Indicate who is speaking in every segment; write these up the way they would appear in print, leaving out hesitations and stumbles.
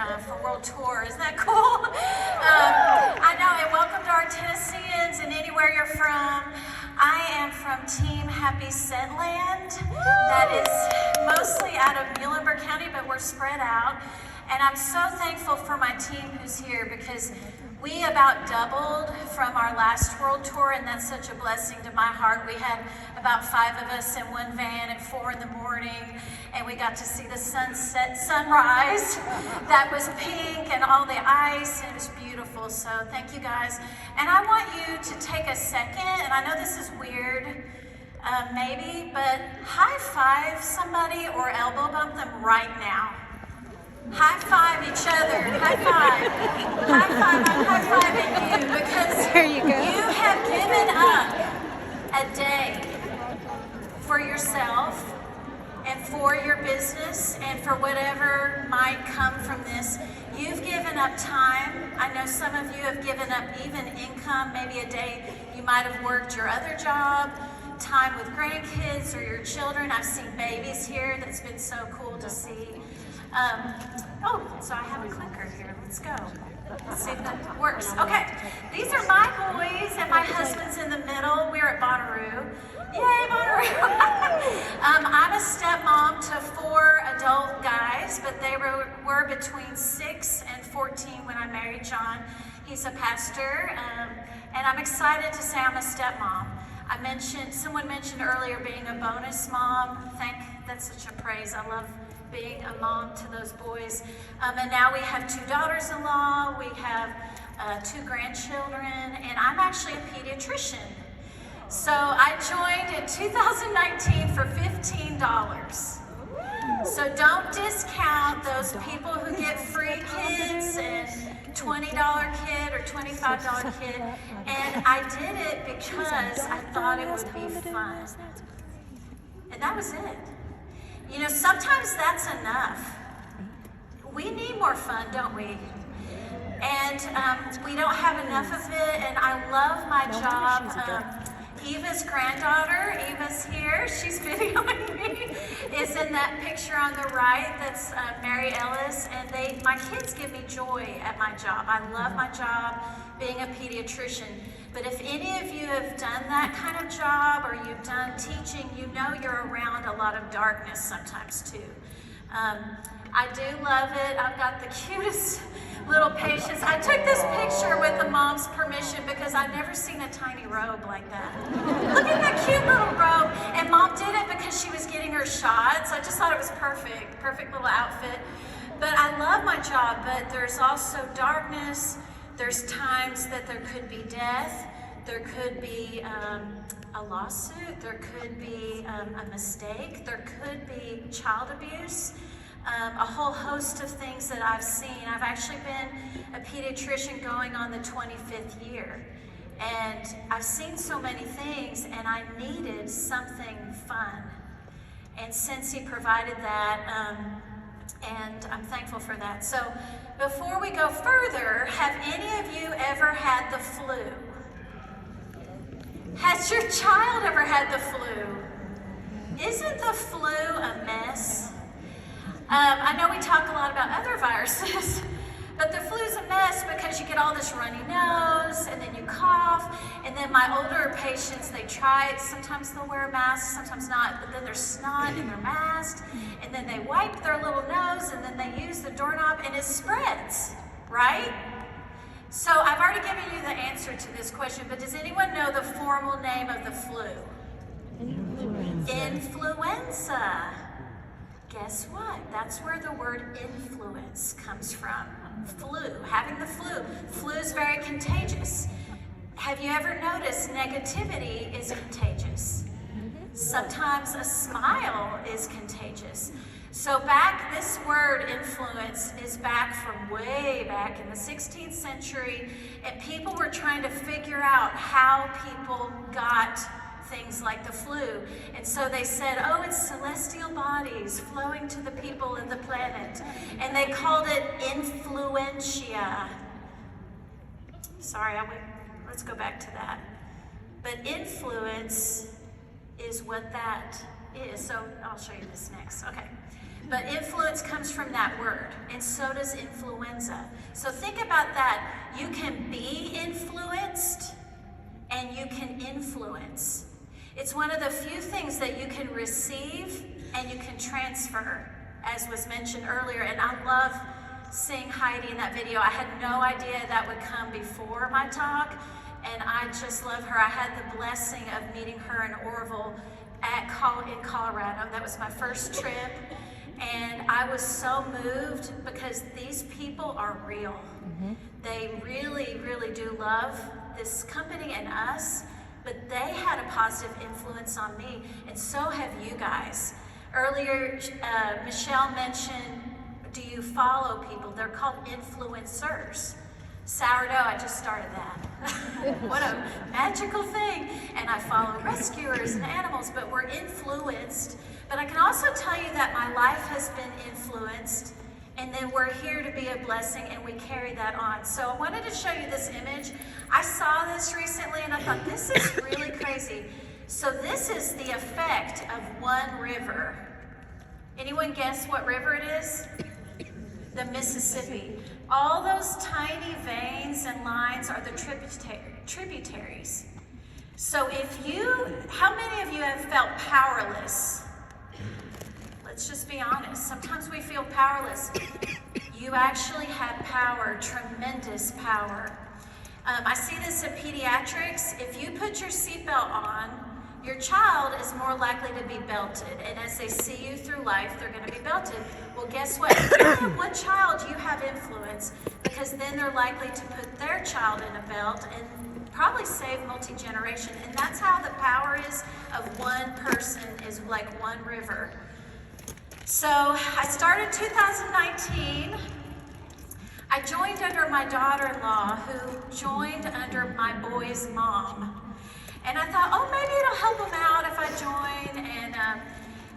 Speaker 1: for World Tour. Isn't that cool? I know, and welcome to our Tennesseans and anywhere you're from. I am from Team Happy Setland. That is mostly out of Muhlenberg County, but we're spread out. And I'm so thankful for my team who's here because we about doubled from our last World Tour, and that's such a blessing to my heart. We had about 5 of us in one van at 4 in the morning, and we got to see the sunrise that was pink and all the ice, and it was beautiful. So thank you guys. And I want you to take a second, and I know this is weird, maybe, but high five somebody or elbow bump them right now. High five each other. High five. High five. I'm high fiving you because
Speaker 2: there you go.
Speaker 1: You have given up a day for yourself and for your business and for whatever might come from this. You've given up time. I know some of you have given up even income, maybe a day you might have worked your other job, time with grandkids or your children. I've seen babies here. That's been so cool to see. So I have a clicker here. Let's go. Let's see if that works. Okay, these are my boys and my husband's in the middle. We're at Bonnaroo. Yay, Bonnaroo! I'm a stepmom to 4 adult guys, but they were between 6 and 14 when I married John. He's a pastor, and I'm excited to say I'm a stepmom. Someone mentioned earlier being a bonus mom. That's such a praise. I love being a mom to those boys. And now we have 2 daughters-in-law, we have 2 grandchildren, and I'm actually a pediatrician. So I joined in 2019 for $15. So don't discount those people who get free kids and $20 kid or $25 kid. And I did it because I thought it would be fun. And that was it. You know, sometimes that's enough. We need more fun, don't we? And we don't have enough of it, and I love my job. Eva's granddaughter, Eva's here, she's videoing me, is in that picture on the right. That's Mary Ellis, and my kids give me joy at my job. I love my job, being a pediatrician. But if any of you have done that kind of job or you've done teaching, you know you're around a lot of darkness sometimes too. I do love it. I've got the cutest little patients. I took this picture with the mom's permission because I've never seen a tiny robe like that. Look at that cute little robe. And mom did it because she was getting her shot, so I just thought it was perfect. Perfect little outfit. But I love my job, but there's also darkness. There's times that there could be death, there could be a lawsuit, there could be a mistake, there could be child abuse, a whole host of things that I've seen. I've actually been a pediatrician going on the 25th year, and I've seen so many things, and I needed something fun. And Cincy provided that, and I'm thankful for that. So before we go further, have any of you ever had the flu? Has your child ever had the flu? Isn't the flu a mess? I know we talk a lot about other viruses, but the flu's a mess because you get all this runny nose, and then you cough, and then my older patients, they try it. Sometimes they'll wear a mask, sometimes not, but then there's snot in their mask, and then they wipe their little nose, and then they use the doorknob, and it spreads, right? So I've already given you the answer to this question, but does anyone know the formal name of the flu? Influenza. Guess what? That's where the word influence comes from. Flu, having the flu. Flu is very contagious. Have you ever noticed negativity is contagious? Sometimes a smile is contagious. So this word influence is back from way back in the 16th century, and people were trying to figure out how people got things like the flu. And so they said, oh, it's celestial bodies flowing to the people of the planet. And they called it influentia. Sorry, let's go back to that. But influence is what that is. So I'll show you this next. Okay. But influence comes from that word, and so does influenza. So think about that. You can be influenced, and you can influence. It's one of the few things that you can receive and you can transfer, as was mentioned earlier. And I love seeing Heidi in that video. I had no idea that would come before my talk, and I just love her. I had the blessing of meeting her in Orville in Colorado. That was my first trip, and I was so moved because these people are real. They really, really do love this company and us, but they had a positive influence on me, and so have you guys. Earlier, Michelle mentioned, do you follow people? They're called influencers. Sourdough, I just started that. What a magical thing. And I follow rescuers and animals, but we're influenced. But I can also tell you that my life has been influenced, and then we're here to be a blessing, and we carry that on. So I wanted to show you this image. I saw this recently, and I thought, this is really crazy. So this is the effect of one river. Anyone guess what river it is? The Mississippi. All those tiny veins and lines are the tributaries. So how many of you have felt powerless? Let's just be honest. Sometimes we feel powerless. You actually have power, tremendous power. I see this in pediatrics. If you put your seatbelt on, your child is more likely to be belted. And as they see you through life, they're going to be belted. Well, guess what? If you have one child, you have influence, because then they're likely to put their child in a belt and probably save multi-generation. And that's how the power is of one person, is like one river. So I started 2019. I joined under my daughter-in-law, who joined under my boy's mom. And I thought, oh, maybe it'll help them out if I join. And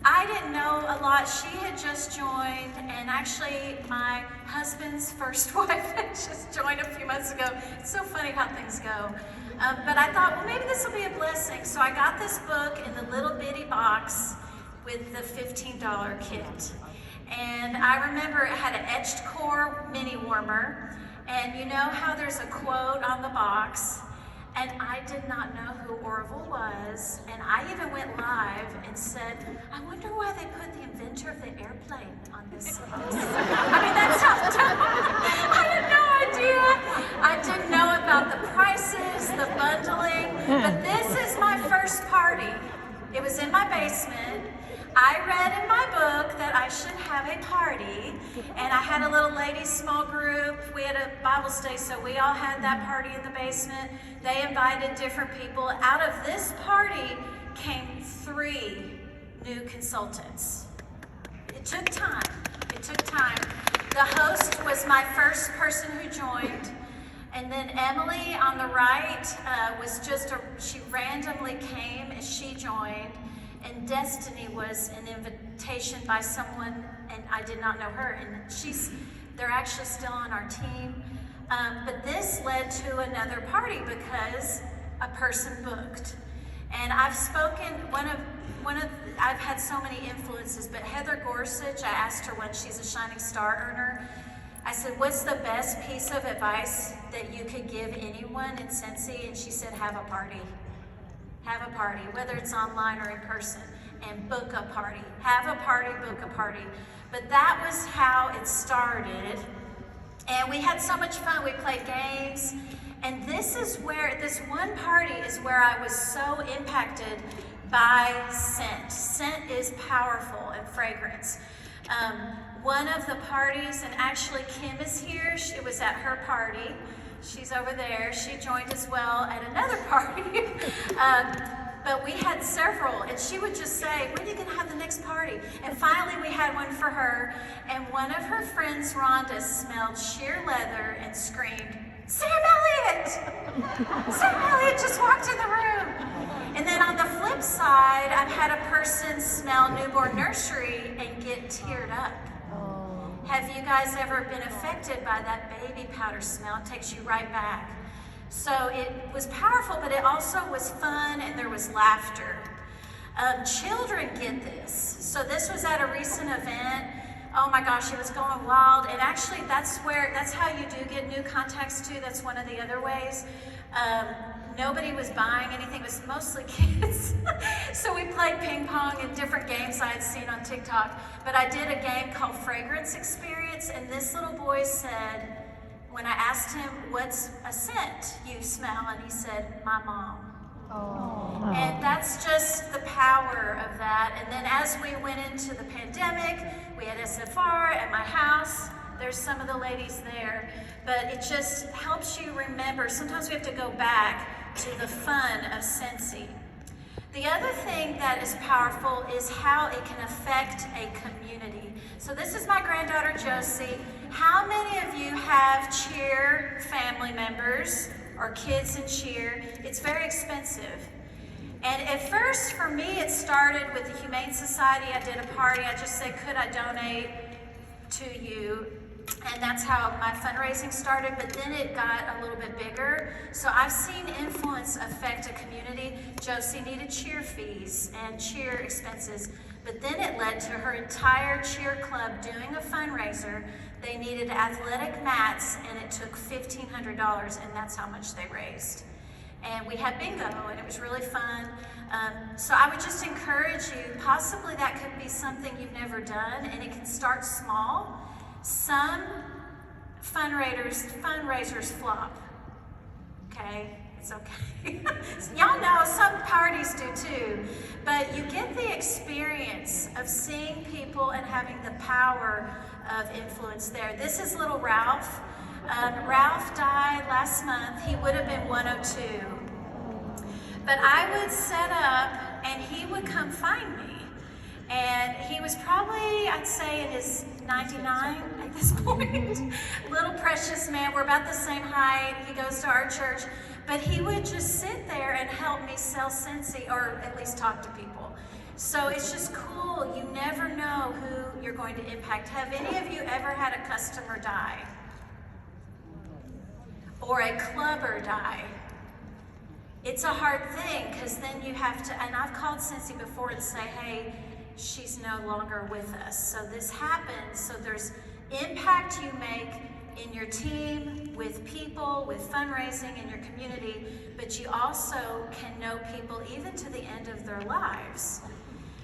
Speaker 1: I didn't know a lot. She had just joined, and actually my husband's first wife had just joined a few months ago. It's so funny how things go. But I thought, well, maybe this will be a blessing. So I got this book in the little bitty box with the $15 kit. And I remember it had an etched core mini warmer. And you know how there's a quote on the box? And I did not know who Orville was, and I even went live and said, I wonder why they put the inventor of the airplane on this box. I mean, that's how dumb. I had no idea. I didn't know about the prices, the bundling, but this is my first party. It was in my basement. I read in my book that I should have a party, and I had a little ladies' small group. We had a Bible study, so we all had that party in the basement. They invited different people. Out of this party came 3 new consultants. It took time. It took time. The host was my first person who joined, and then Emily on the right she randomly came and she joined. And Destiny was an invitation by someone, and I did not know her, and they're actually still on our team. But this led to another party because a person booked. And I've spoken, I've had so many influences, but Heather Gorsuch, I asked her when, she's a Shining Star earner, I said, what's the best piece of advice that you could give anyone in Cincy? And she said, have a party. Have a party, whether it's online or in person, and book a party. Have a party, book a party. But that was how it started. And we had so much fun. We played games. And this one party is where I was so impacted by scent. Scent is powerful, and fragrance. One of the parties, and actually Kim is here, it was at her party. She's over there. She joined as well at another party. But we had several, and she would just say, when are you going to have the next party? And finally we had one for her, and one of her friends, Rhonda, smelled sheer leather and screamed, Sam Elliott! Sam Elliott just walked in the room. And then on the flip side, I've had a person smell Newborn Nursery and get teared up. Have you guys ever been affected by that baby powder smell? It takes you right back. So it was powerful, but it also was fun, and there was laughter. Children get this. So this was at a recent event. Oh my gosh, it was going wild. And actually that's how you do get new contacts too. That's one of the other ways. Nobody was buying anything, it was mostly kids. So we played ping pong and different games I had seen on TikTok. But I did a game called Fragrance Experience, and this little boy said, when I asked him, what's a scent you smell? And he said, my mom. Oh. And that's just the power of that. And then as we went into the pandemic, we had SFR at my house. There's some of the ladies there. But it just helps you remember. Sometimes we have to go back to the fun of Scentsy. The other thing that is powerful is how it can affect a community. So this is my granddaughter Josie. How many of you have cheer family members or kids in cheer? It's very expensive. And at first for me it started with the Humane Society. I did a party, I just said, could I donate to you? And that's how my fundraising started, but then it got a little bit bigger. So I've seen influence affect a community. Josie needed cheer fees and cheer expenses, but then it led to her entire cheer club doing a fundraiser. They needed athletic mats, and it took $1,500, and that's how much they raised. And we had bingo, and it was really fun. So I would just encourage you, possibly that could be something you've never done, and it can start small. Some fundraisers flop, okay? It's okay. Y'all know some parties do too, but you get the experience of seeing people and having the power of influence there. This is little Ralph. Ralph died last month. He would have been 102. But I would set up and he would come find me. And he was probably, I'd say, in his 99 at this point. Little precious man, we're about the same height. He goes to our church. But he would just sit there and help me sell Scentsy, or at least talk to people. So it's just cool. You never know who you're going to impact. Have any of you ever had a customer die? Or a clubber die? It's a hard thing, because then you have to, and I've called Scentsy before and say, hey, she's no longer with us. So this happens. So there's impact you make in your team, with people, with fundraising in your community, but you also can know people even to the end of their lives.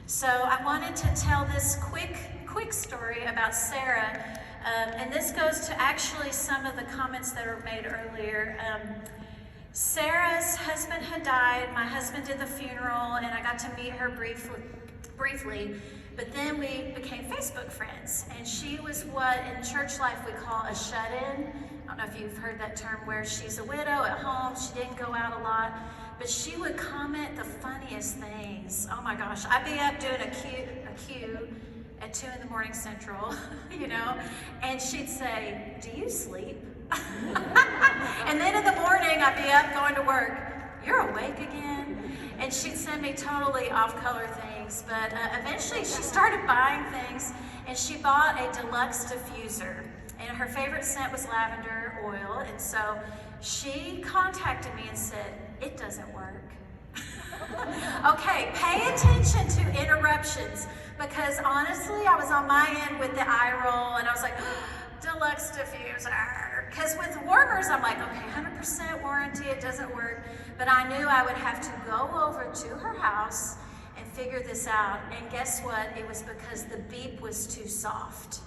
Speaker 1: So I wanted to tell this quick story about Sarah, and this goes to actually some of the comments that were made earlier. Sarah's husband had died. My husband did the funeral, and I got to meet her briefly, but then we became Facebook friends, and she was what in church life we call a shut-in. I don't know if you've heard that term, where she's a widow at home. She didn't go out a lot, but she would comment the funniest things. Oh my gosh, I'd be up doing a queue at 2 in the morning Central, you know, and she'd say, do you sleep? And then in the morning, I'd be up going to work. You're awake again? And she'd send me totally off-color things, but eventually she started buying things, and she bought a deluxe diffuser, and her favorite scent was lavender oil, and so she contacted me and said, it doesn't work. Okay, pay attention to interruptions, because honestly, I was on my end with the eye roll, and I was like, deluxe diffuser. Because with warmers, I'm like, okay, 100% warranty, it doesn't work. But I knew I would have to go over to her house and figure this out. And guess what? It was because the beep was too soft.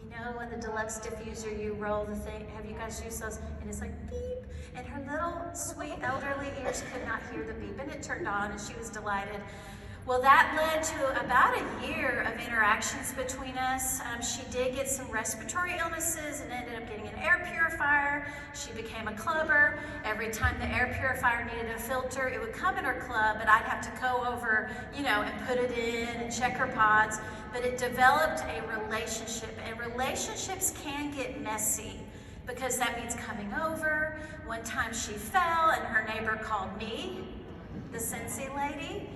Speaker 1: You know, when the deluxe diffuser, you roll the thing. Have you guys used those? And it's like beep. And her little sweet elderly ears could not hear the beep. And it turned on, and she was delighted. Well, that led to about a year of interactions between us. She did get some respiratory illnesses and ended up getting an air purifier. She became a clubber. Every time the air purifier needed a filter, it would come in her club, but I'd have to go over, you know, and put it in and check her pods. But it developed a relationship, and relationships can get messy, because that means coming over. One time she fell, and her neighbor called me, the Scentsy lady.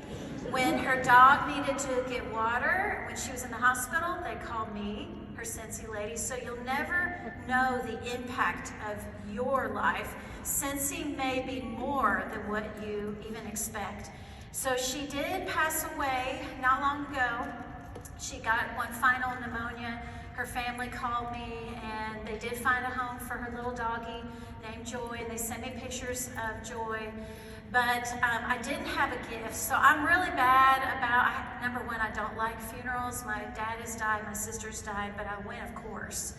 Speaker 1: When her dog needed to get water, when she was in the hospital, they called me, her Scentsy lady. So you'll never know the impact of your life. Scentsy may be more than what you even expect. So she did pass away not long ago. She got one final pneumonia. Her family called me, and they did find a home for her little doggie named Joy, and they sent me pictures of Joy. But I didn't have a gift, so I'm really bad about, number one, I don't like funerals. My dad has died, my sister's died, but I went, of course.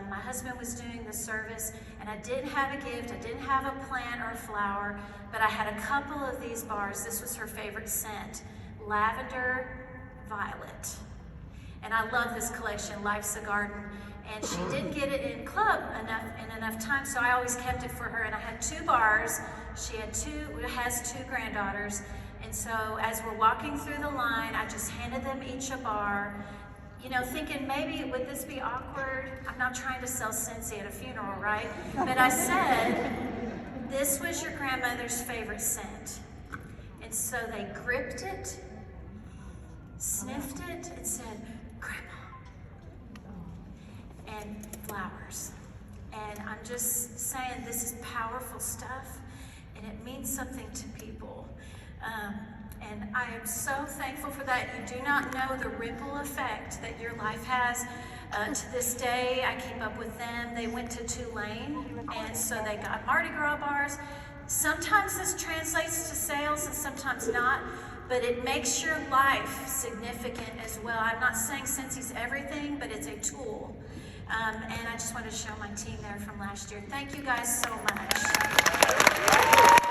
Speaker 1: My husband was doing the service, and I didn't have a gift, I didn't have a plant or a flower, but I had a couple of these bars. This was her favorite scent, lavender violet. And I love this collection, Life's a Garden. And she didn't get it in club enough time, so I always kept it for her. And I had 2 bars. She has 2 granddaughters. And so as we're walking through the line, I just handed them each a bar, you know, thinking maybe, would this be awkward? I'm not trying to sell Scentsy at a funeral, right? But I said, this was your grandmother's favorite scent. And so they gripped it, sniffed it, and said, Grandma. And flowers. And I'm just saying, this is powerful stuff, and it means something to people. And I am so thankful for that. You do not know the ripple effect that your life has. To this day, I keep up with them. They went to Tulane, and so they got Mardi Gras bars. Sometimes this translates to sales, and sometimes not, but it makes your life significant as well. I'm not saying Scensy's everything, but it's a tool. And I just wanted to show my team there from last year. Thank you guys so much.